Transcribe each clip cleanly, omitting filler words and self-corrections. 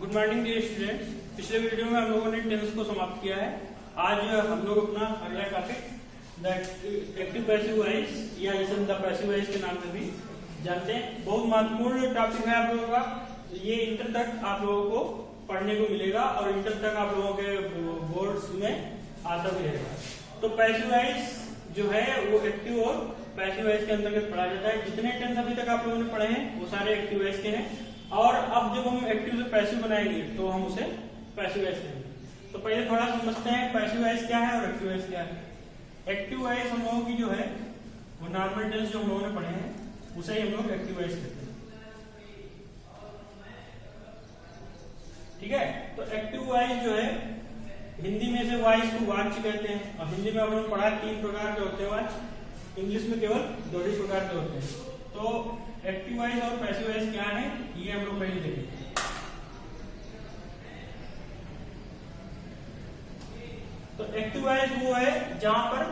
Good morning dear students. पिछले video में हम लोगों ने टेंस को समाप्त किया है। आज हम लोग अपना अगला टॉपिक एक्टिव पैसिव वॉइस या इसे द पैसिव वॉइस के नाम से भी जानते हैं। बहुत महत्वपूर्ण टॉपिक है आप लोगों का। ये इंटर तक आप लोगों को पढ़ने को मिलेगा और इंटर तक आप लोगों के बोर्ड्स में आता भी रहेगा। तो पैसिव वॉइस जो है वो एक्टिव और पैसिव वॉइस के अंतर्गत पढ़ा जाता है। जितने टेंस अभी तक आप लोगों ने पढ़े हैं वो सारे एक्टिव वॉइस के हैं। और अब जब हम एक्टिव से पैसिव बनाएंगे तो हम उसे पैसिव वॉइस कहेंगे। तो पहले थोड़ा समझते हैं पैसिव वॉइस क्या है और एक्टिव वॉइस क्या है। एक्टिव वॉइस हम लोगों की जो है वो नॉर्मल टेंस जो हम लोगों ने पढ़े हैं उसे ही हम लोग एक्टिव वॉइस कहते हैं। ठीक है, तो एक्टिव वॉइस जो है हिंदी में से वॉइस को वाच्य कहते हैं। और हिंदी में हम लोगों ने पढ़ा 3 प्रकार के होते हैं वाच्य, इंग्लिश में केवल 2 ही प्रकार के होते हैं। तो एक्टिव वॉइस और पैसिव वॉइस क्या है ये हम लोग पहले देखेंगे। तो एक्टिव वॉइस वो है जहां पर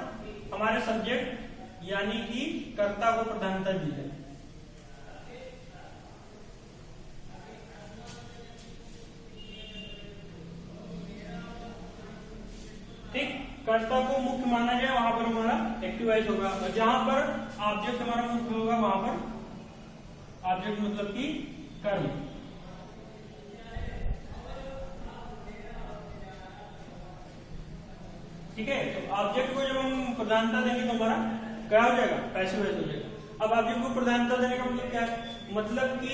हमारे सब्जेक्ट यानी कि कर्ता को प्रधानता दी जाए। ठीक, कर्ता को मुख्य माना जाए वहां पर हमारा एक्टिव वॉइस होगा। और जहां पर ऑब्जेक्ट हमारा मुख्य होगा वहां पर ऑब्जेक्ट मतलब कि कर्म। ठीक है, तो ऑब्जेक्ट को जब हम प्रधानता देंगे तो हमारा क्या हो जाएगा, पैसिव वॉइस हो जाएगा। अब ऑब्जेक्ट को प्रधानता देने का मतलब क्या है, मतलब कि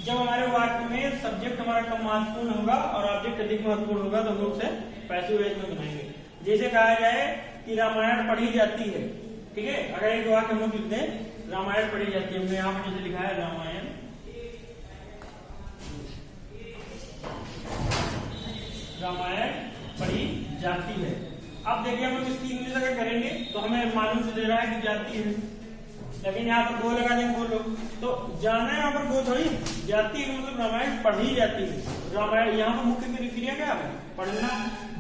जब हमारे वाक्य में सब्जेक्ट हमारा कम महत्वपूर्ण होगा और ऑब्जेक्ट अधिक महत्वपूर्ण होगा तो हम लोग उसे पैसिव वॉइस में बनाएंगे। जैसे कहा जाए कि रामायण पढ़ी जाती है। ठीक है, अगर एक वाक्य हम लोग लिख दें रामायण पढ़ी जाती है, हमने यहाँ पर जैसे लिखा है रामायण पढ़ी जाती है। अब देखिए हम लोग इसकी इंग्लिश अगर करेंगे तो हमें मालूम से दे रहा है कि जाती है, लेकिन यहाँ पर गो लगा देंगे बोलो तो जाना है, यहाँ पर गो थोड़ी जाती है, मतलब रामायण पढ़ी जाती है। रामायण यहाँ पर मुख्य क्रिया क्या है, पढ़ना।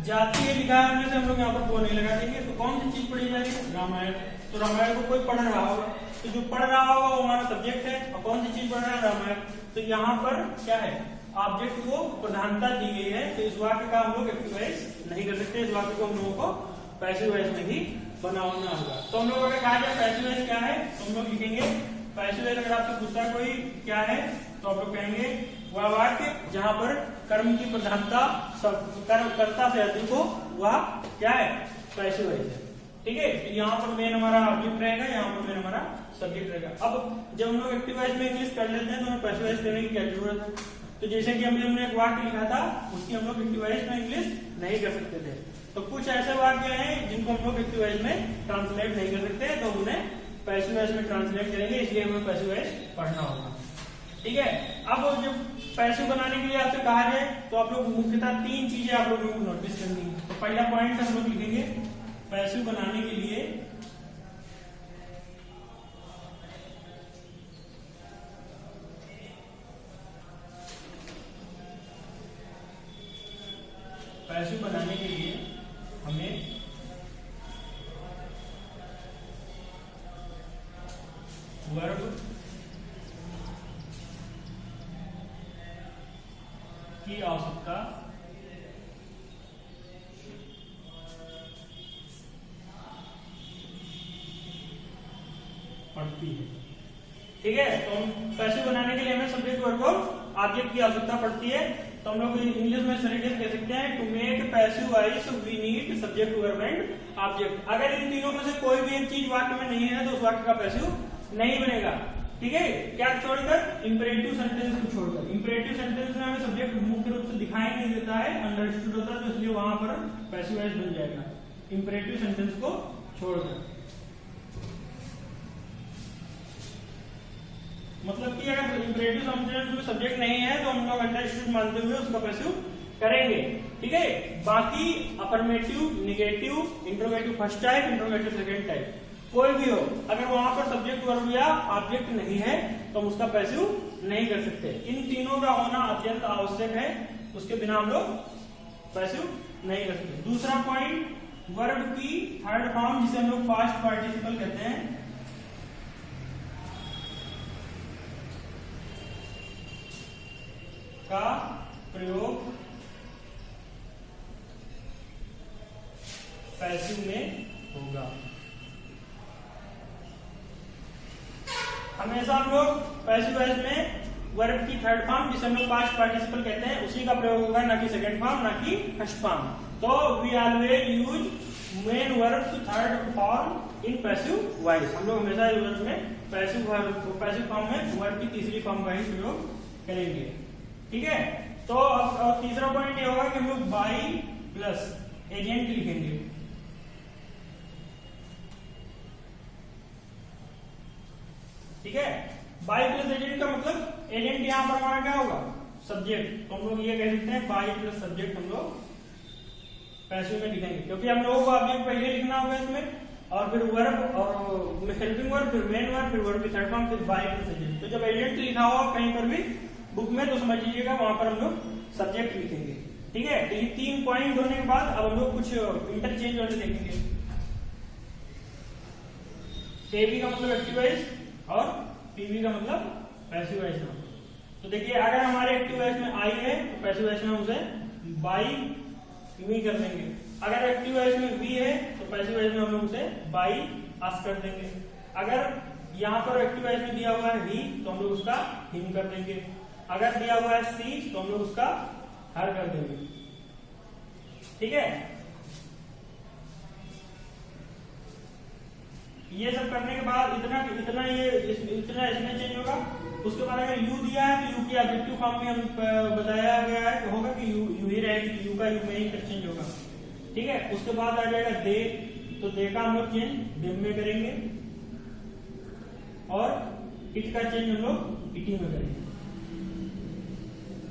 जाती है लिखा है हमने से हम लोग यहाँ पर गो नहीं लगा देंगे तो कौन सी चीज पढ़ी जाएगी, रामायण। तो रामायण को कोई पढ़ रहा होगा, तो जो पढ़ रहा होगा वो हमारा सब्जेक्ट है और कौन सी चीज पढ़ रहा है, रामायण। तो यहाँ पर क्या है, ऑब्जेक्ट को प्रधानता दी गई है। तो इस वाक्य का हम लोग एक्टिव वॉइस नहीं कर सकते, इस वाक्य को हम लोगों को पैसिव वॉइस में ही बनाना होगा। तो हम लोग अगर कहा जाए पैसिव वॉइस क्या है तो हम लोग लिखेंगे पैसिव वॉइस। अगर आपसे पूछता कोई क्या है तो आप लोग कहेंगे वह वाक्य जहां पर कर्म की प्रधानता कर्ता से अधिक हो वह क्या है, पैसिव वॉइस है। ठीक है, तो यहाँ पर मेन हमारा ऑब्जेक्ट रहेगा, यहाँ पर मेन हमारा सब्जेक्ट रहेगा। अब जब हम लोग एक्टिव वॉइस में इंग्लिश कर लेते हैं तो हमें पैसिव वॉइस करने की क्या जरूरत है। तो जैसे कि हमने एक वाक्य लिखा था उसकी हम लोग एक्टिव वॉइस में इंग्लिश नहीं कर सकते थे। तो कुछ ऐसे वाक्य हैं जिनको हम लोग एक्टिव वॉइस में ट्रांसलेट नहीं कर सकते, तो उन्हें पैसिव वॉइस में ट्रांसलेट करेंगे, इसलिए हमें पैसिव वॉइस पढ़ना होगा। ठीक है, अब जब पैसिव बनाने के लिए आपसे कहा जाए तो आप लोग मुख्यतः 3 चीजें आप लोगों को नोटिस करनी है। तो पहला पॉइंट हम लोग लिखेंगे पैसिव बनाने के लिए हमें वर्ब की आवश्यकता पड़ती है। ठीक है, तो पैसिव बनाने के लिए हमें सब्जेक्ट वर्ब और ऑब्जेक्ट की आवश्यकता पड़ती है। तो हम लोग इंग्लिश में सरेंडर कह सकते हैं to make passive voice we need subject verb and object. अगर इन तीनों में से कोई भी एक चीज वाक्य में नहीं है तो उस वाक्य का पैसिव नहीं बनेगा। ठीक है, क्या छोड़कर, इंपरेटिव सेंटेंस को छोड़कर। इंपरेटिव सेंटेंस में हमें सब्जेक्ट मुख्य रूप से दिखाई नहीं देता है, अंडरस्टूड होता है, तो इसलिए वहां पर पैसिव वॉइस बन जाएगा इंपरेटिव सेंटेंस को छोड़कर। मतलब कि अगर इंपरेटिव सेंटेंस में सब्जेक्ट नहीं है तो हम लोग अंडरस्टूड मानते हुए उसका पैसिव करेंगे। ठीक है, बाकी affirmative, negative, interrogative first type, interrogative second type कोई भी हो, अगर वहां पर सब्जेक्ट वर्ब या ऑब्जेक्ट नहीं है तो हम उसका पैसिव नहीं कर सकते। इन तीनों का होना अत्यंत आवश्यक है, उसके बिना हम लोग पैसिव नहीं कर सकते। दूसरा पॉइंट, वर्ब की थर्ड फॉर्म जिसे हम लोग पास्ट पार्टिसिपल कहते हैं, का प्रयोग पैसिव में होगा। हमेशा हम लोग पैसिव वॉइस में वर्ब की थर्ड फॉर्म, जिसे हम लोग पास्ट पार्टिसिपल कहते हैं, उसी का प्रयोग होगा, ना कि सेकंड फॉर्म, ना कि फर्स्ट फॉर्म। तो we always use main verb to third form in passive voice. हम लोग हमेशा वर्ब में पैसिव फॉर्म में वर्ब की तीसरी फॉर्म का ही प्रयोग करेंगे। ठीक है, तो अब तीसरा पॉइंट ये होगा कि हम लोग बाई प्लस एजेंट लिखेंगे। ठीक है, बाई प्लस एजेंट का मतलब एजेंट यहां पर हमारा क्या होगा, सब्जेक्ट। तो हम लोग ये कह सकते हैं बाई प्लस सब्जेक्ट हम लोग पैसिव में लिखेंगे, क्योंकि हम लोगों को ऑब्जेक्ट पहले लिखना होगा इसमें, और फिर वर्ब और हेल्पिंग वर्ब, फिर मेन वर्ब, फिर वर्ब की थर्ड फॉर्म, फिर बाई प्लस एजेंट। तो जब एजेंट लिखा होगा कहीं पर भी बुक में, तो समझ लीजिएगा वहां पर हम लोग सब्जेक्ट लिखेंगे। ठीक है, तो ये 3 पॉइंट होने के बाद अब हम लोग कुछ इंटरचेंज वाले देखेंगे। एबी का मतलब एक्टिव वॉइस और पीवी का मतलब पैसिव वॉइस में। तो देखिए, अगर हमारे एक्टिव वॉइस में आई है तो पैसिव वॉइस में हम उसे बाई वी कर देंगे। अगर एक्टिव वॉइस में वी है तो पैसिव वॉइस में हम लोग उसे बाई आस कर देंगे। अगर यहाँ पर एक्टिव वॉइस में दिया हुआ है ही, तो हम लोग उसका हिम कर देंगे। अगर दिया हुआ है सी, तो हम लोग उसका हर कर देंगे। ठीक है, ये सब करने के बाद इतना इसमें चेंज होगा। उसके बाद अगर यू दिया है तो यू की ऑब्जेक्टिव फॉर्म में हम बताया गया है होगा कि यू ही रहेगी, यू का यू में ही चेंज होगा। ठीक है, उसके बाद आ जाएगा दे, तो दे का हम लोग चेंज डिम में करेंगे, और इट का चेंज हम लोग इटी में करेंगे।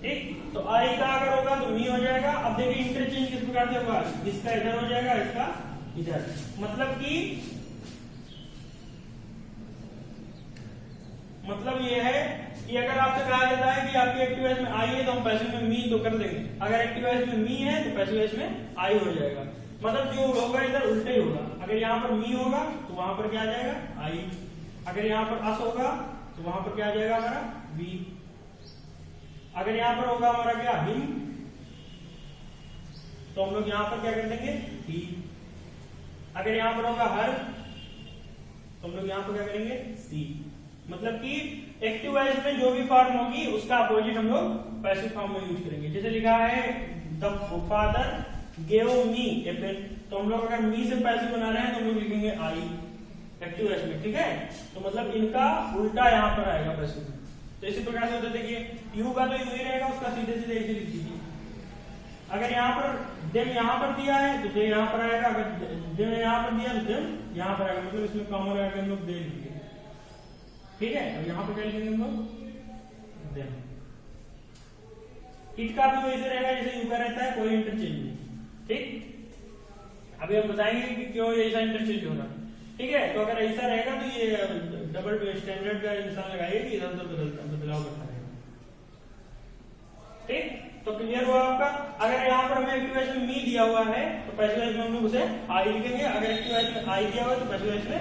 ठीक, तो आई का अगर होगा तो मी हो जाएगा। अब देखिए इंटरचेंज किस प्रकार से होगा, इसका इधर हो जाएगा, इसका इधर। मतलब ये है कि अगर आपसे कहा जाता है कि आपके एक्टिव वॉइस में आई है तो हम पैसिव में मी तो कर देंगे, अगर एक्टिव वॉइस में मी है तो पैसिव वॉइस में आई हो जाएगा। मतलब जो होगा इधर उल्टा ही होगा। अगर यहाँ पर मी होगा तो वहां पर क्या आ जाएगा, आई। अगर यहाँ पर अस होगा तो वहां पर क्या आ जाएगा हमारा, वी। अगर यहाँ पर होगा हमारा क्या, हिम, तो हम लोग यहाँ पर क्या कर देंगे, ही। अगर यहाँ पर होगा हर, तो हम लोग यहाँ पर क्या करेंगे, सी। मतलब कि एक्टिव वॉइस में जो भी फॉर्म होगी उसका अपोजिट हम लोग पैसिव फॉर्म में यूज करेंगे। जैसे लिखा है the father gave me a pen, तो हम लोग अगर मी से पैसिव बना रहे हैं तो हम लोग लिखेंगे आई एक्टिव वॉइस में। ठीक है, तो मतलब इनका उल्टा यहाँ पर आएगा पैसिव में। तो इसी प्रकार से होता है, देखिए यू का तो यू ही रहेगा, उसका सीधे सीधे ऐसे लिख दीजिए। अगर यहाँ पर देम यहाँ पर दिया है तो दे यहाँ पर आएगा, अगर देम यहाँ पर दिया तो देम यहाँ पर आएगा। मतलब इसमें कॉमन आएगा, हम लोग दे लिखेंगे। ठीक है, और यहाँ पर क्या लिखेंगे हम लोग, देम। इट का भी वैसे रहेगा जैसे यू का रहता है, कोई इंटरचेंज नहीं। ठीक, अभी हम बताएंगे कि क्यों ऐसा इंटरचेंज हो रहा है। ठीक है, तो अगर ऐसा रहेगा तो ये डबल स्टैंडर्ड का निशान लगाइए कि इधर उधर बदलाव करता रहेगा। ठीक, तो क्लियर हुआ आपका। अगर यहाँ पर हमें एक्टिव वॉइस में मी दिया हुआ है तो पैसिव वॉइस में हम लोग उसे आई लिखेंगे। अगर एक्टिव वॉइस में आई दिया हुआ है तो पैसिव वॉइस में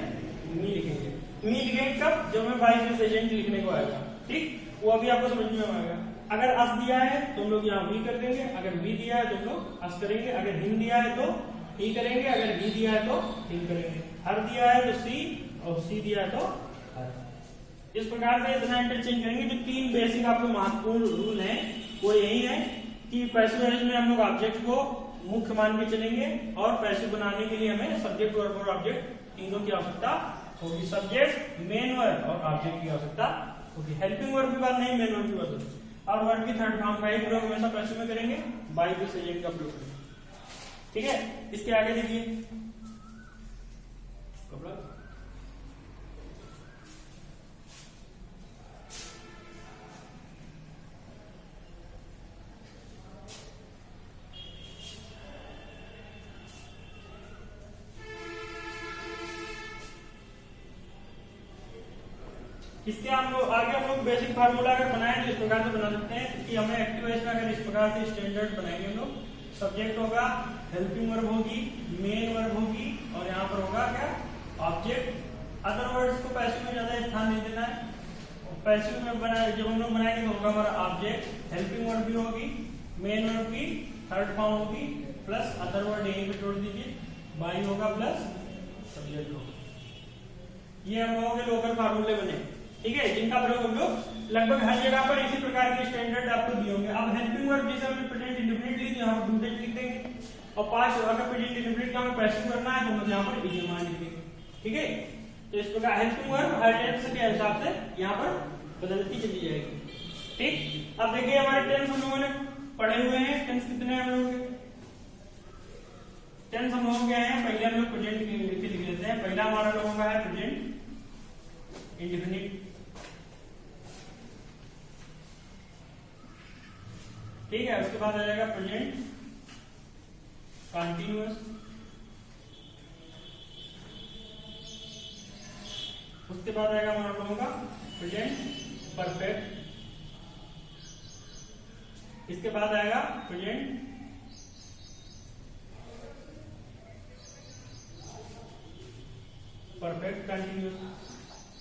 मी लिखेंगे। मी लिखेंगे कब, जब हमें बाई प्लस एजेंट लिखने को आएगा। ठीक, वो अभी आपको समझ में आएगा। अगर अस दिया है तो हम लोग यहाँ वी कर देंगे, अगर वी दिया है तो हम लोग अस करेंगे, अगर हिम दिया है तो ही करेंगे, अगर ही दिया है तो हिम करेंगे, हर दिया है तो सी, और सी दिया है तो हर। इस प्रकार से इतना इंटरचेंज करेंगे। जो 3 बेसिक आपको महत्वपूर्ण रूल है वो यही है कि पैसिव वॉइस में हम लोग ऑब्जेक्ट को मुख्य मान के चलेंगे, और पैसिव बनाने के लिए हमें सब्जेक्ट वर्ब और ऑब्जेक्ट तीनों की आवश्यकता होगी। सब्जेक्ट, मेन वर्ब और ऑब्जेक्ट की आवश्यकता होगी। हेल्पिंग वर्ब की बात नहीं, मेन वर्ब की बात होगी। और वर्ब की थर्ड फॉर्म का ही प्रयोग हमेशा पैसिव में करेंगे, बाई प्लस एजेंट का प्रयोग करेंगे। ठीक है, इसके आगे देखिए, इसके हम लोग आगे हम लोग बेसिक फार्मूला अगर बनाएं तो इस प्रकार से बना सकते हैं कि हमें एक्टिव वॉइस में अगर इस प्रकार से स्टैंडर्ड बनाएंगे हम लोग, सब्जेक्ट होगा, हेल्पिंग वर्ब होगी, मेन वर्ब होगी, और यहाँ पर होगा क्या, ऑब्जेक्ट। अदर वर्ड्स को पैसिव में ज्यादा स्थान नहीं देना है। पैसिव में बनाए जब हम लोग बनाएंगे तो होगा हमारा ऑब्जेक्ट, हेल्पिंग वर्ब भी होगी, मेन वर्ब की थर्ड फॉर्म होगी प्लस अदर वर्ड यहीं पे जोड़ दीजिए, बाई होगा प्लस सब्जेक्ट होगा। ये हम लोगों के लोकल फार्मूले बने, ठीक है, जिनका प्रयोग हम लोग लगभग हर जगह पर इसी प्रकार के स्टैंडर्ड आपको दिए होंगे। अब हेल्पिंग वर्ब जैसे हमने प्रेजेंट इंडेफिनिट ली, यहाँ पर डू लिख देंगे, और पास्ट अगर प्रेजेंट इंडेफिनिट का हमें पैसिव करना है तो हम यहाँ पर इडियम लिख देंगे, ठीक है। तो इस प्रकार हेल्पिंग वर्ब हर टेंस के हिसाब से यहाँ पर बदलती चली जाएगी, ठीक। अब देखिए हमारे टेंस हम लोगों ने पढ़े हुए हैं, टेंस कितने हैं हम लोगों के? टेंस हम लोगों के हैं, पहले हम लोग प्रेजेंट लिख लेते हैं। पहला हमारा लोगों का है प्रेजेंट इंडेफिनिट, ठीक है। उसके बाद आ जाएगा प्रेजेंट कंटीन्यूअस, उसके बाद आएगा हमारा लोगों का प्रेजेंट परफेक्ट, इसके बाद आएगा प्रेजेंट परफेक्ट कंटीन्यूअस।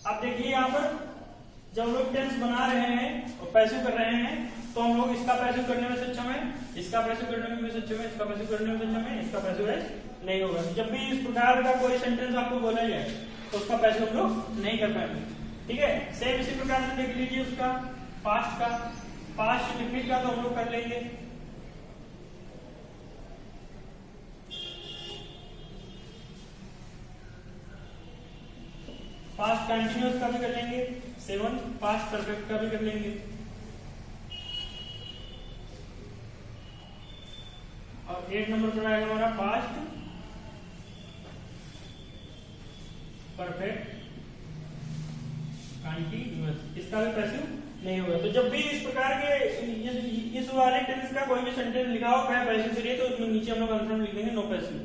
अब देखिए यहाँ पर जब हम लोग टेंस बना रहे हैं और पैसिव कर रहे हैं तो हम लोग इसका पैसिव करने में सक्षम है, इसका पैसिव करने में सक्षम है, इसका पैसिव करने में सक्षम है, इसका पैसिव नहीं होगा। जब भी इस प्रकार का कोई सेंटेंस आपको बोला जाए तो उसका पैसिव हम लोग नहीं कर पाएंगे, ठीक है। सेम इसी प्रकार से देख लीजिए उसका पास्ट का, पास्ट इंडेफिनिट का तो हम लोग कर लेंगे, पास्ट कंटीन्यूअस का भी कर लेंगे, 7 पास्ट परफेक्ट का भी कर लेंगे, और 8 नंबर पर आएगा हमारा पास्ट परफेक्ट कंटीन्यूअस, इसका भी पैसिव नहीं होगा। तो जब भी इस प्रकार के इस वाले टेंस का कोई भी सेंटेंस लिखा हो क्या पैसिव करिए तो उसमें नीचे हम लोग आंसर लिख देंगे नो पैसिव,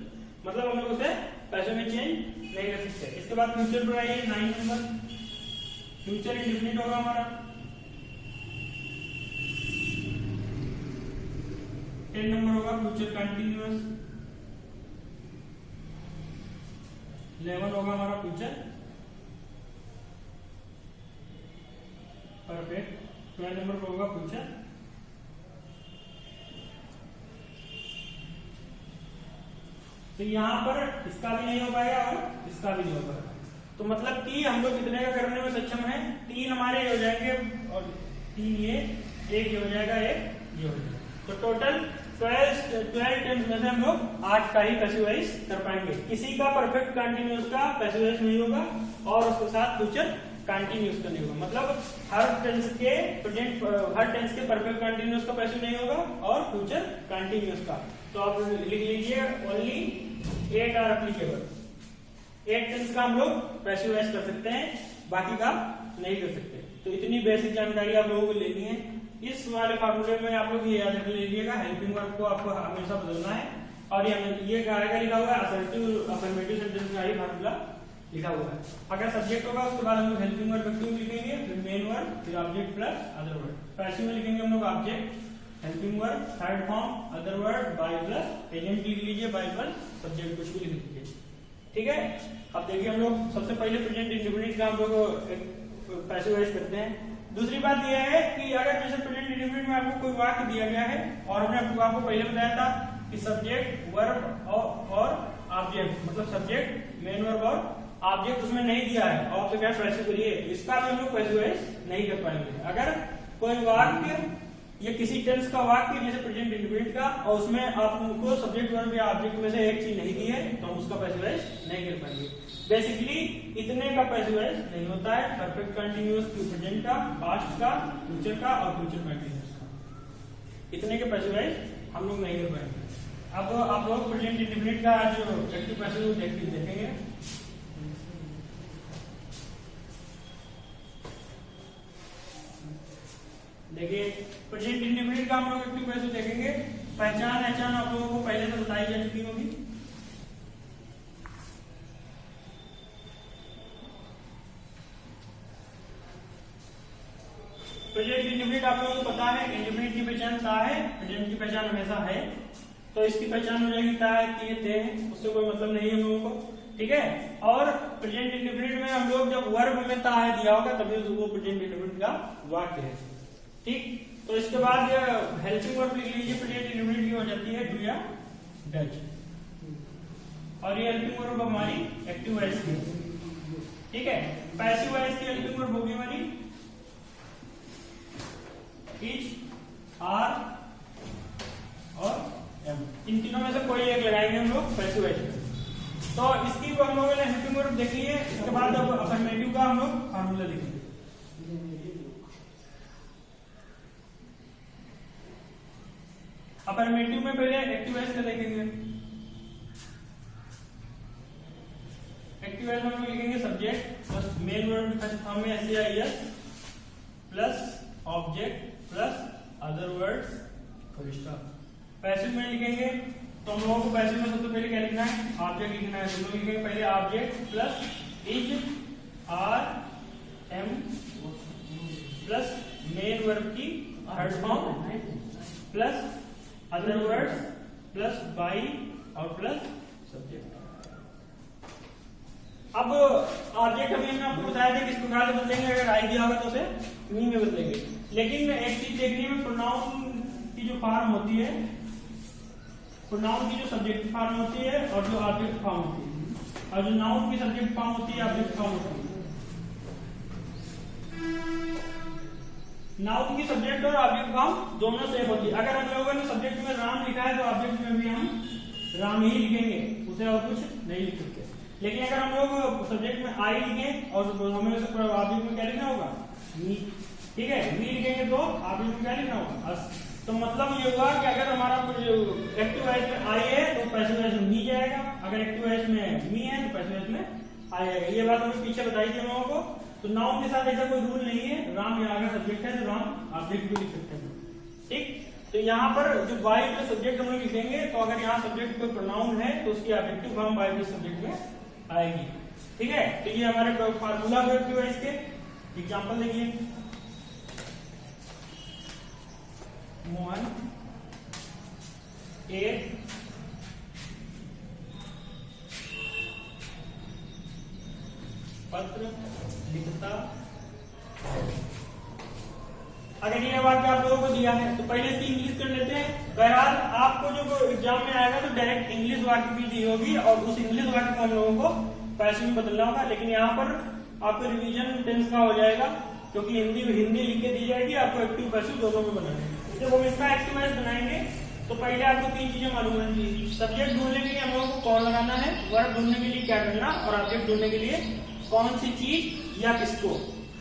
मतलब हम लोग उसे पैसिव में चेंज नहीं कर सकते। इसके बाद फ्यूचर पर आइए 9 नंबर, फ्यूचर इंडेफिनिट होगा हमारा, 10 नंबर होगा फ्यूचर कंटीन्यूअस, 11 होगा हमारा फ्यूचर परफेक्ट, 12 नंबर पर होगा फ्यूचर तो यहाँ पर इसका भी नहीं हो पाएगा और इसका भी नहीं हो पाएगा। तो मतलब कि हम लोग कितने का करने में सक्षम है? 3 हमारे हो जाएंगे और 3 ये, 1 ये हो जाएगा, 1 ये हो जाएगा। तो टोटल 12 टेंस में से हम लोग 8 का ही पैसिवाइज कर पाएंगे। किसी का परफेक्ट कंटिन्यूअस का पैसिवाइज नहीं होगा और उसके साथ फ्यूचर कंटिन्यूअस का नहीं होगा। मतलब हर टेंस के परफेक्ट कंटिन्यूअस का पैसिव नहीं होगा और फ्यूचर कंटिन्यूअस का। तो आप लिख लीजिए ओनली 8 आर एप्लीकेबल। 8 टेंस का हम लोग पैसिवाइज कर सकते हैं, बाकी का नहीं कर सकते। तो इतनी बेसिक जानकारी आप लोगों को लेनी है। इस वाले फार्मूले में आप लोग ये याद रख लीजिएगा, हेल्पिंग वर्ब को आपको हमेशा बदलना है। और ये आएगा लिखा हुआ है असर्टिव अफर्मेटिव सेंटेंस का ही फार्मूला लिखा हुआ है। अगर सब्जेक्ट होगा उसके बाद हम लोग हेल्पिंग वर्ब एक्टिव लिखेंगे, फिर मेन वर्ब, फिर object plus other word. Passive में लिखेंगे हम लोग object, helping verb, third form, other word, by plus present लिख लीजिए, बाय प्लस सब्जेक्ट कुछ भी लिख लीजिए। ठीक है। अब देखिए हम लोग सबसे पहले प्रेजेंट इंडेफिनिट का हम लोग पैसिवाइज करते हैं। दूसरी बात यह है कि अगर जैसे प्रेजेंट इंडेफिनिट में आपको कोई वाक्य दिया गया है और हमने आपको पहले बताया था कि सब्जेक्ट, वर्ब और ऑब्जेक्ट, मतलब सब्जेक्ट, मेन वर्ब और ऑब्जेक्ट उसमें नहीं दिया है और तो क्या पैसिव करिए, इसका भी हम लोग पैसिवाइज नहीं कर पाएंगे। अगर कोई वाक्य या किसी टेंस का वाक्य जैसे प्रेजेंट इंडेफिनिट का और उसमें आपको सब्जेक्ट, वर्ब या ऑब्जेक्ट में से एक चीज नहीं दी है तो हम उसका पैसिवाइज नहीं कर पाएंगे। बेसिकली इतने का पैसिवाइज नहीं होता है, परफेक्ट कंटिन्यूअस प्रेजेंट का, पास्ट का, फ्यूचर का और फ्यूचर कंटिन्यूअस का, इतने के पैसिवाइज हम लोग नहीं कर पाएंगे। अब आप लोग प्रेजेंट इंडेफिनिट का जो एक्टिव पैसिव देखेंगे। देखिए प्रेजेंट इंडेफिनिट का हम लोग एक्टिव पैसिव देखेंगे। पहचान आप लोगों को पहले से बताई जा चुकी होगी। प्रेजेंट इंडेफिनिट आप लोगों को पता है, इंडेफिनिट की पहचान ता है, प्रेजेंट की पहचान हमेशा है। तो इसकी पहचान हो जाएगी ता है, थे है, उससे कोई मतलब नहीं है हम लोगों को। ठीक है। और प्रेजेंट इंडेफिनिट में हम लोग जब वर्ब में ता है दिया होगा तभी वो प्रेजेंट इंडेफिनिट का वाक्य है। ठीक। तो इसके बाद हेल्पिंग वर्ब लिख लीजिए, प्रेजेंट इंडेफिनिट की हो जाती है डू या डज, और ये हेल्पिंग वर्ब हमारी एक्टिव वॉइस की, ठीक है। पैसिव वॉइस की हेल्पिंग वर्ब होगी हमारी इज, आर और एम, इन तीनों में से कोई एक लगाएंगे हम लोग पैसिव वॉइस में। तो इसकी हम लोगों ने हेल्पिंग वर्ब देख ली है। इसके बाद अब अफर्मेटिव का हम लोग फार्मूला देखेंगे। अफर्मेटिव में पहले एक्टिव वॉइस का देखेंगे। एक्टिव वॉइस में हम लोग लिखेंगे सब्जेक्ट प्लस मेन वर्ब की फर्स्ट फॉर्म में SAIS plus object plus other words full stop. Passive में लिखेंगे तो हम लोगों को पैसिव में सबसे पहले क्या लिखना है, ऑब्जेक्ट लिखना है। तो हम लोग लिखेंगे पहले object plus is, are, am plus main verb की third form plus other words plus by और प्लस सब्जेक्ट। अब ऑब्जेक्ट हमने आपको बताया था किस प्रकार से बदलेंगे, अगर आई दिया होगा तो उसे मी में बदलेंगे। लेकिन एक चीज देखनी है, प्रोनाउन की जो फॉर्म होती है, प्रोनाउन की जो सब्जेक्ट फॉर्म होती है और जो ऑब्जेक्ट फॉर्म होती है, और जो नाउन की सब्जेक्ट फॉर्म होती है ऑब्जेक्ट फॉर्म होती है। नाउन की सब्जेक्ट और ऑब्जेक्ट फॉर्म दोनों सेम होती है। अगर हम लोगों ने सब्जेक्ट में राम लिखा है तो ऑब्जेक्ट में भी हम राम ही लिखेंगे, उसे और कुछ नहीं लिख सकते। लेकिन अगर हम लोग सब्जेक्ट में आई लिखें और हमें ऑब्जेक्ट में क्या लिखना होगा, मी, ठीक है। मी लिखेंगे तो ऑब्जेक्ट में क्या लिखना होगा, अस। तो मतलब ये हुआ कि अगर हमारा एक्टिव वॉइस में आई है तो पैसिव वॉइस में मी जाएगा, अगर एक्टिव वॉइस में मी है तो पैसिव वॉइस में आई जाएगा। ये बात हमने पीछे बताई थी हम लोगों को। तो नाउन के साथ ऐसा कोई रूल नहीं है, राम यहाँ अगर सब्जेक्ट है तो राम ऑब्जेक्ट भी लिख सकते हैं, ठीक। तो यहाँ पर जो बाई के सब्जेक्ट हम लोग लिखेंगे, तो अगर यहाँ सब्जेक्ट कोई प्रोनाउन है तो उसकी ऑब्जेक्टिव फॉर्म बाई के सब्जेक्ट में आएगी, ठीक है। तो ये हमारे फार्मूला हुए एक्टिव वॉइस के। एग्जाम्पल देखिए, मोहन एक पत्र लिखता। अगर ये वाक्य आप लोगों को दिया है तो पहले से इंग्लिश कर लेते हैं। बहरहाल आपको जो एग्जाम में आएगा तो डायरेक्ट इंग्लिश वाक्य भी दी होगी और उस इंग्लिश वाक्य को हम लोगों को पैसिव में बदलना होगा। लेकिन यहाँ पर आपको रिवीजन टेंस का हो जाएगा, क्योंकि हिंदी लिख के दी जाएगी, आपको एक्टिव पैसिव दोनों में बनाना है। जब हम इसका एक्टिव वॉइस बनाएंगे तो पहले आपको तीन चीजें मालूम होनी चाहिए। सब्जेक्ट ढूंढने के लिए हम लोगों को कौन लगाना है, वर्ब ढूंढने के लिए क्या करना, और ऑब्जेक्ट ढूंढने के लिए कौन सी चीज या किसको,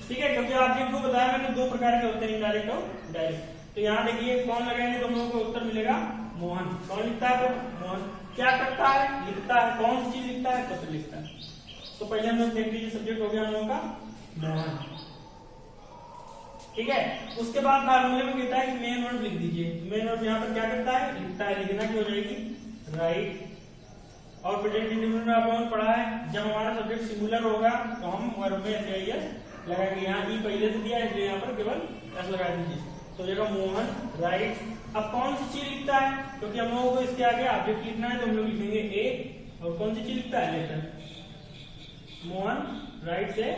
ठीक है। क्योंकि ऑब्जेक्ट को बताया मैंने दो प्रकार के होते हैं, इनडायरेक्ट और डायरेक्ट। तो यहाँ देखिए कौन लगाएंगे तो हम लोगों को उत्तर मिलेगा मोहन। कौन लिखता है, मोहन। क्या करता है, लिखता है। कौन सी चीज लिखता है, पत्र लिखता है। तो पहले हम लोग देख लीजिए, सब्जेक्ट हो गया हम लोगों का मोहन, ठीक है। उसके बाद फार्मूले में कहता है कि मेन वर्ब लिख दीजिए। मेन वर्ब यहाँ पर क्या करता है, लिखता है। लिखना की हो जाएगी राइट। और प्रेजेंट इंडेफिनिट में आप लोगों ने पढ़ा है, जब हमारा सब्जेक्ट सिंगुलर होगा तो हम वर्ब में SAIS लगाएंगे। यहाँ ई पहले से दिया है इसलिए यहाँ पर केवल एस लगा दीजिए, तो जगह मोहन राइट। अब कौन सी चीज लिखता है, क्योंकि हम लोगों को इसके आगे ऑब्जेक्ट लिखना है तो हम लोग लिखेंगे ए। और कौन सी चीज लिखता है, लेटर। मोहन राइट से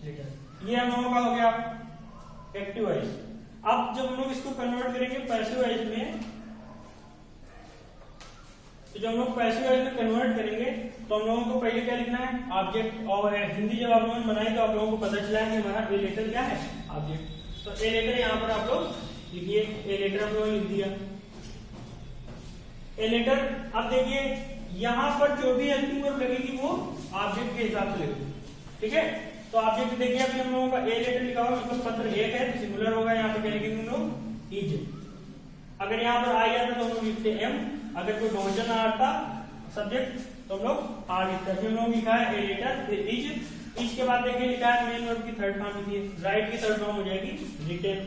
लेटर। ये हम लोगों का हो गया एक्टिव वॉइस। अब जब हम लोग इसको कन्वर्ट करेंगे पैसिव वॉइस में, तो जब हम लोग पैसिव वॉइस में कन्वर्ट करेंगे तो हम लोगों को पहले क्या लिखना है, ऑब्जेक्ट। और हिंदी जब आप लोगों ने बनाई तो आप लोगों को पता चला है कि हमारा ए लेटर क्या है, ऑब्जेक्ट। तो ए लेटर यहाँ पर आप लोग लिखिए, ए लेटर आप लोगों ने लिख दिया, ए लेटर। अब देखिए यहाँ पर जो भी हेल्पिंग वर्ब लगेगी वो ऑब्जेक्ट के हिसाब से लगेगी, ठीक है। तो ऑब्जेक्ट देखिए अभी हम लोगों का ए लेटर लिखा हुआ, मतलब पत्र एक है तो सिंगुलर होगा, यहाँ पर क्या लिखेंगे हम लोग, इज। अगर यहाँ पर आई आता तो हम लोग लिखते एम। अगर कोई बहुवचन आता सब्जेक्ट तो हम लोग आर लिखते हैं। हम लोग लिखा है ए लेटर, फिर इज। इज के बाद देखिए लिखा है मेन वर्ब की थर्ड फॉर्म लिखी है, राइट की थर्ड फॉर्म हो जाएगी रिटन।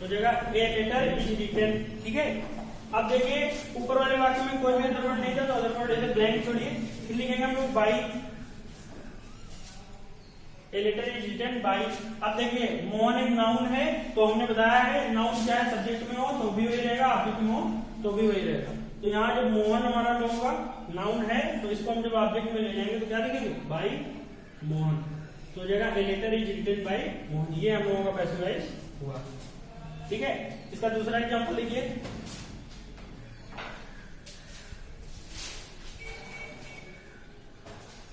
तो जगह ए लेटर इज रिटन, ठीक है। अब देखिए ऊपर वाले वाक्य में कोई भी अदर वर्ड नहीं था तो अदर वर्ड ऐसे ब्लैंक छोड़िए, फिर लिखेंगे हम लोग by. A letter is written by. अब देखिए मोहन एक नाउन है, तो हमने बताया है नाउन चाहे सब्जेक्ट में हो तो भी वही रहेगा, ऑब्जेक्ट में हो तो भी वही रहेगा। तो यहाँ जब मोहन हमारा लोगों का नाउन है तो इसको हम जब ऑब्जेक्ट में ले जाएंगे तो क्या लिखेंगे, बाई मोहन, तो हो जाएगा a letter is written by Mohan, ये हम लोगों का पैसिव वॉइस हुआ। ठीक है, इसका दूसरा एग्जांपल लिखिए।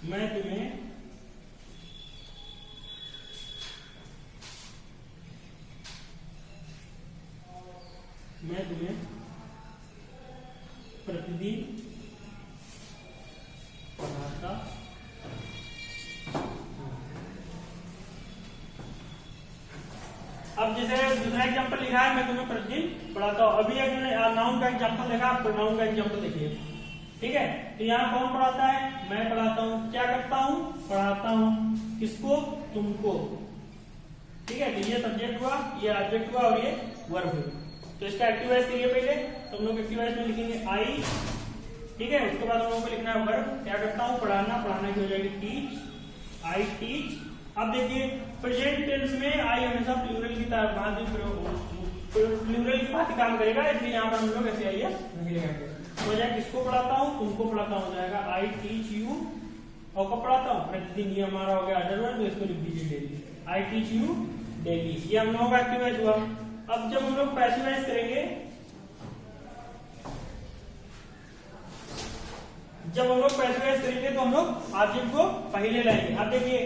मैं तुम्हें प्रतिदिन पढ़ाता अब जैसे दूसरा एग्जांपल लिखा है, मैं तुम्हें प्रतिदिन पढ़ाता हूँ। अभी एक नाउन का एग्जांपल देखा, आप प्रोनाउन का एग्जांपल देखिए। ठीक है, तो यहाँ कौन पढ़ाता है? मैं पढ़ाता हूँ। क्या करता हूँ? पढ़ाता हूँ। किसको? तुमको। ठीक है, तो ये सब्जेक्ट हुआ, ये ऑब्जेक्ट हुआ और ये वर्ब हुआ। तो इसका एक्टिव वॉइस करिए पहले, तो हम लोग एक्टिव वॉइस में लिखेंगे आई। ठीक है, उसके बाद हम लोगों को लिखना है वर्ब। क्या करता हूँ? पढ़ाना। पढ़ाना की हो जाएगी टीच, आई टीच। अब देखिए प्रेजेंट टेंस में आई हमेशा प्लूरल की प्लूरल की बात काम करेगा, इसलिए यहाँ पर हम लोग ऐसे आई नहीं लगाएंगे। हो जाएगा किसको पढ़ाता हूँ? तुमको पढ़ाता हूँ, हो जाएगा आई टीच यू। और कब पढ़ाता हूँ? प्रतिदिन। ये हमारा हो गया अदर वर्ड, तो इसको लिख दीजिए daily, I teach you daily. ये हम लोगों का एक्टिव वॉइस हुआ। अब जब हम लोग पैसिव वॉइस करेंगे, जब हम लोग पैसिव वॉइस करेंगे तो हम लोग ऑब्जेक्ट को पहले लाएंगे। अब देखिए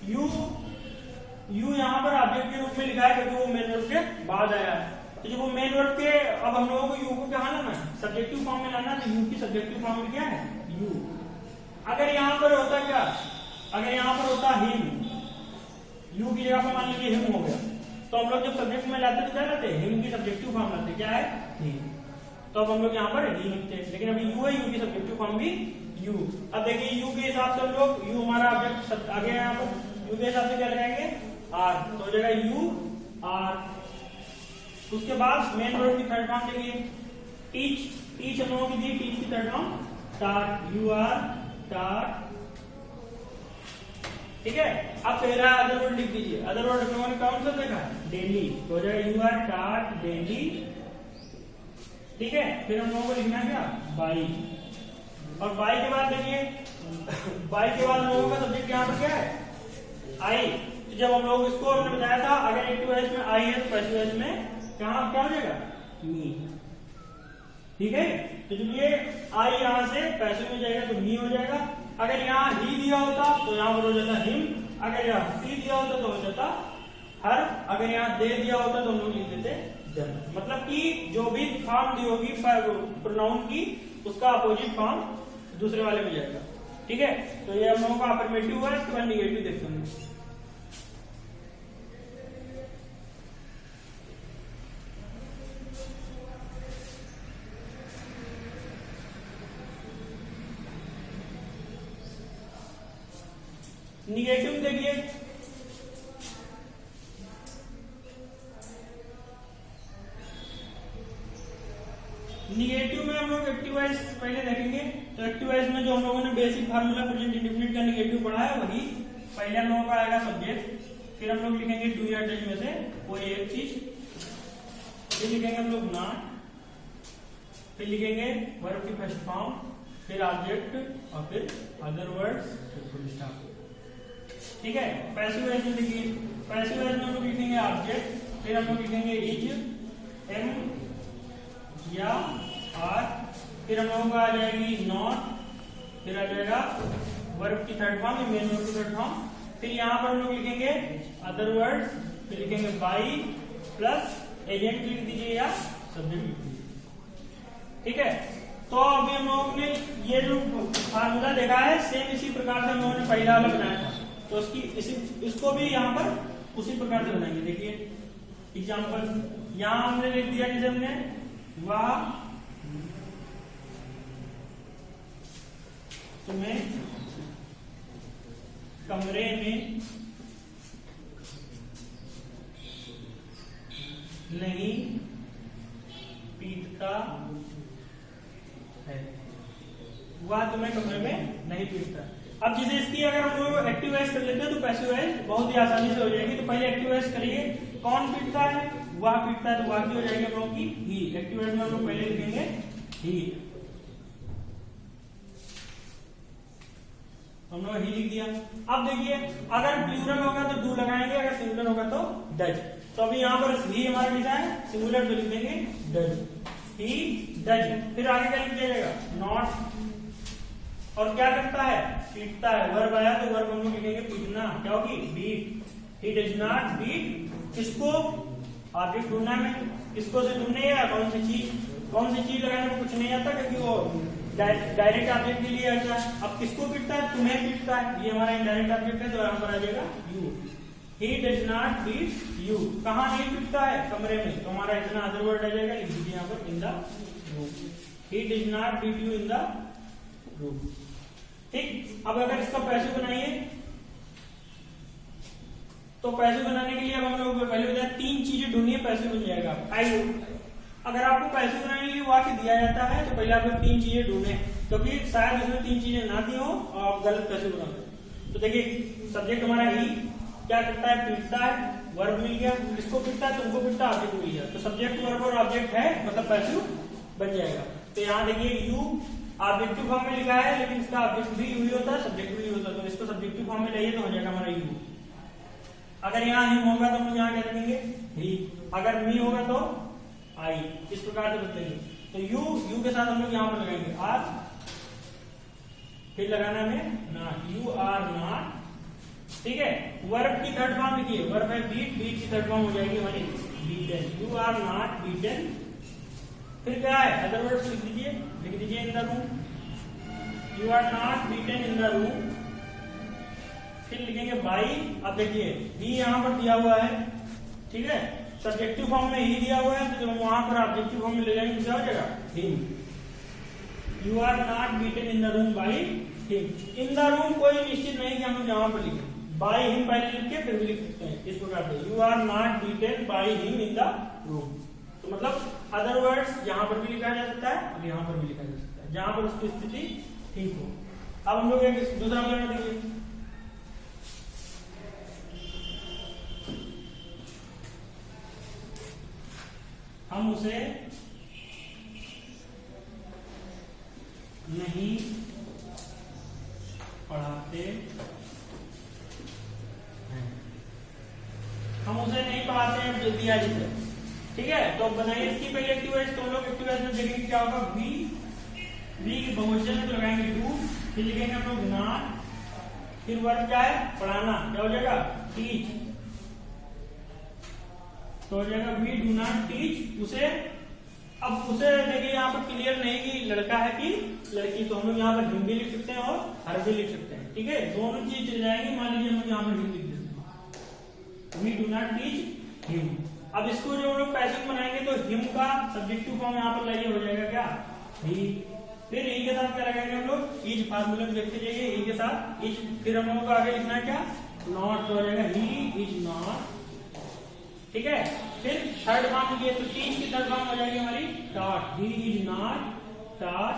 यू यहाँ पर ऑब्जेक्ट के रूप में लिखा है क्योंकि वो मेन वर्ब के बाद आया है। तो जब वो मेन वर्ब के, अब हम लोगों को यू को क्या लाना है? सब्जेक्टिव फॉर्म में लाना। तो यू की सब्जेक्टिव फॉर्म में क्या है? यू। अगर यहाँ पर होता क्या? अगर यहाँ पर होता हिम, यू की जगह पर मान लीजिए हिम हो गया, तो हम लोग जब सब्जेक्ट में लाते तो क्या लाते? हिम की सब्जेक्टिव फॉर्म लाते। क्या है? हिम। तो अब हम लोग यहाँ पर ही लिखते, लेकिन अभी यू है, यू की सब्जेक्टिव फॉर्म भी यू। अब देखिए यू के हिसाब से हम लोग, यू हमारा ऑब्जेक्ट आगे यहाँ पर यू के हिसाब से क्या लगाएंगे? आर। तो हो जाएगा यू आर। उसके बाद मेन वर्ब की थर्ड फॉर्म देखिए टीच। टीच हम लोगों की दी, टीच की third form taught, you are taught. ठीक है, अब पहला अदर वर्ड लिख दीजिए। अदर वर्ड हम लोगों ने कौन सा देखा? डेली। तो हो जाएगा यू आर टाट डेली। ठीक है, फिर हम लोगों को लिखना है क्या? बाई। और बाई के बाद देखिए, बाई के बाद हम लोगों का सब्जेक्ट यहाँ पर क्या है? आई। तो जब हम लोग इसको हमने बताया था, अगर एक्टिव वॉइस में आई है तो पैसिव वॉइस में क्या हो जाएगा? मी। ठीक है, तो जब ये आई यहाँ से पैसिव में जाएगा तो मी हो जाएगा। अगर यहाँ ही दिया होता तो यहाँ पर हो जाता हिम। अगर यहाँ सी दिया होता तो हो जाता हर। अगर यहाँ दे दिया होता तो हम लोग लिख देते जन। मतलब कि जो भी फॉर्म दी होगी प्रोनाउन की, उसका अपोजिट फॉर्म दूसरे वाले में जाएगा। ठीक है, तो ये हम लोगों का अफर्मेटिव हुआ। इसके बाद निगेटिव देखते हैं। निगेटिव देखिए, निगेटिव में हम लोग एक्टिव वॉइस पहले देखेंगे। तो एक्टिव वॉइस में जो हम लोगों ने बेसिक फार्मूला प्रेजेंट इंडेफिनिट का निगेटिव पढ़ा है, वही पहले हम लोगों का आएगा सब्जेक्ट। फिर हम लोग लिखेंगे डू या डज में से कोई एक चीज। फिर लिखेंगे हम लोग नॉट। फिर लिखेंगे वर्ब की फर्स्ट फॉर्म, फिर ऑब्जेक्ट और फिर अदर वर्ड्स, फिर फुल स्टॉप। ठीक है, पैसिव वॉइस में देखिए, पैसिव वॉइस में हम लोग लिखेंगे ऑब्जेक्ट, फिर हम लोग लिखेंगे इज, एम या आर। फिर हम लोगों को आ जाएगी नॉट, फिर आ जाएगा वर्ब की थर्ड फॉर्म, मेन वर्ब की थर्ड फॉर्म। फिर यहाँ पर हम लोग लिखेंगे अदर वर्ड्स, फिर लिखेंगे बाई प्लस एजेंट लिख दीजिए या सब्जेक्ट लिख दीजिए। ठीक है, तो अभी हम लोगों ने ये जो फार्मूला देखा है, सेम इसी प्रकार से हम लोगों ने पहला वाला बनाया था। तो इसको भी यहाँ पर उसी प्रकार से बनाएंगे। देखिए एग्जाम्पल यहाँ हमने लिख दिया, जैसे हमने वह तुम्हें कमरे में नहीं पीटता है। वह तुम्हें कमरे में नहीं पीटता। अब जैसे इसकी अगर हम लोग एक्टिव वॉइस कर लेते हैं तो पैसिव वॉइस बहुत ही आसानी से हो जाएगी। तो पहले एक्टिव वॉइस करिए, कौन पीटता है? वह पीटता है, तो वह की हो जाएगी हम लोग की ही। एक्टिव वॉइस में हम लोग पहले लिखेंगे ही। हम लोग ही लिख दिया। अब देखिए अगर प्लूरल होगा तो डू लगाएंगे, अगर सिंगुलर होगा तो डज। तो अभी यहाँ पर ही हमारा लिखा है, सिंगुलर तो लिख देंगे डज, ही डज। फिर आगे क्या लिख दिया जाएगा, नॉट। और क्या करता है, पीटता है। वर्ब आया तो वर्ब हम लोग लिखेंगे पीटना, क्या होगी, beat. He does not beat किसको, ऑब्जेक्ट ढूंढना में, किसको से ढूंढने या कौन सी चीज लगाने में कुछ नहीं आता, क्योंकि वो डायरेक्ट ऑब्जेक्ट के लिए आता है। अब किसको पीटता है, तुम्हें पीटता है, ये हमारा इनडायरेक्ट ऑब्जेक्ट है तो यहाँ पर आ जाएगा you. He does not beat you, कहाँ नहीं पीटता है, कमरे में, तो हमारा इतना अदर वर्ड आ जाएगा, लिख दीजिए यहाँ पर in the room. He does not beat you in the room. ठीक, अब अगर इसका पैसे बनाइए तो पैसे बनाने के लिए अब हम लोग पहले बताया 3 चीजें ढूंढिए, पैसे बन जाएगा। अगर आपको पैसे बनाने के लिए वाक्य दिया जाता है तो पहले आप लोग 3 चीजें ढूंढे, क्योंकि शायद उसमें 3 चीजें ना दी हो और आप गलत पैसे बना दो। तो देखिए सब्जेक्ट हमारा ही क्या करता है, पीटता है, वर्ब मिल गया, किसको पीटता है, तुमको पीटता, ऑब्जेक्ट मिल गया। तो सब्जेक्ट वर्ब और ऑब्जेक्ट है, मतलब पैसिव बन जाएगा। तो यहाँ देखिए यू ऑब्जेक्टिव फॉर्म में लिखा है, लेकिन इसका ऑब्जेक्ट भी यू ही होता है, सब्जेक्ट भी होता है, तो इसको सब्जेक्टिव फॉर्म में लाइए तो हो जाएगा हमारा यू। अगर यहाँ हिम होगा तो हम यहाँ क्या रखेंगे, ही। अगर मी होगा तो आई, इस प्रकार से बदलेंगे। तो यू के साथ हम लोग यहाँ पर लगाएंगे आर, फिर लगाना में नॉट, यू आर नॉट। ठीक है, वर्ब की थर्ड फॉर्म लिखिए, वर्ब है बीट, बीट की थर्ड फॉर्म हो जाएगी हमारी beaten, you are not beaten. फिर क्या है, अदर वर्ड्स लिख दीजिए in the room, you are not beaten in the room. फिर लिखेंगे बाई। अब देखिए ही यहाँ पर दिया हुआ है, ठीक है, सब्जेक्टिव फॉर्म में ही दिया हुआ है, तो जब हम वहां पर ऑब्जेक्टिव फॉर्म में ले जाएंगे तो क्या हो जाएगा, him. You are not beaten in the room by him. In the room कोई निश्चित नहीं कि हम लोग यहाँ पर लिखें, बाई हिम पहले लिख के फिर भी लिख सकते हैं इस प्रकार से, you are not beaten by him in the room. तो मतलब अदर वर्ड्स यहाँ पर भी लिखा जा सकता है और यहाँ पर भी लिखा जा सकता है, जहां पर उसकी स्थिति ठीक हो। अब हम लोग एक दूसरा उदाहरण देखिए, हम उसे नहीं पढ़ाते हैं, हम उसे नहीं पढ़ाते हैं जल्दी आ जाए। ठीक है, तो बनाइए इसकी पहले एक्टिव वॉइस, तो हम लोग एक्टिव वॉइस में देखेंगे क्या होगा, वी की बहुवचन में तो लगाएंगे डू, फिर लिखेंगे हम लोग नॉट, फिर वर्ब क्या है, पढ़ाना, क्या हो जाएगा, टीच। तो हो जाएगा वी डू नॉट टीच उसे। अब उसे देखिए यहाँ पर क्लियर नहीं कि लड़का है कि लड़की, तो हम लोग यहाँ पर हिम भी लिख सकते हैं और हर भी लिख सकते हैं। ठीक है, दोनों चीज चल जाएंगी। मान लीजिए हम लोग यहाँ पर हिम लिख देते हैं, we do not teach him. अब इसको जो हम लोग पैसिव बनाएंगे तो हिम का सब्जेक्टिव फॉर्म यहाँ पर लाइए, हो जाएगा क्या, ही। फिर ई के साथ क्या लगाएंगे हम लोग, इज फार्मूला में देखते जाइए, ई के साथ इज। फिर हम लोगों को आगे लिखना है क्या, नॉट, तो हो जाएगा ही इज नॉट। ठीक है, फिर थर्ड फॉर्म लिखिए, तो टीच की थर्ड फॉर्म हो जाएगी हमारी taught, he is not taught.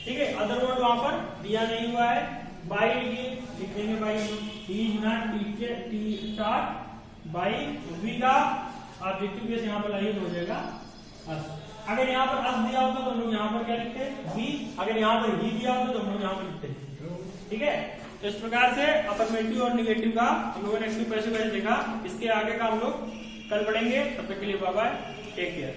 ठीक है, अदर वर्ड वहां पर दिया नहीं हुआ है, बाई लिखिए, लिख देंगे by, he is not taught by. We का ऑब्जेक्टिव केस यहाँ पर लाइए तो हो जाएगा अस। अगर यहाँ पर अस दिया होता तो हम लोग यहाँ पर क्या लिखते हैं, वी। अगर यहाँ पर ही दिया होता तो हम लोग यहाँ पर लिखते हैं। ठीक है, तो इस प्रकार से अफर्मेटिव और निगेटिव का हम लोगों ने एक्टिव पैसिव वॉइस देखा। इसके आगे का हम लोग कल पढ़ेंगे, तब तक के लिए बाय बाय, टेक केयर।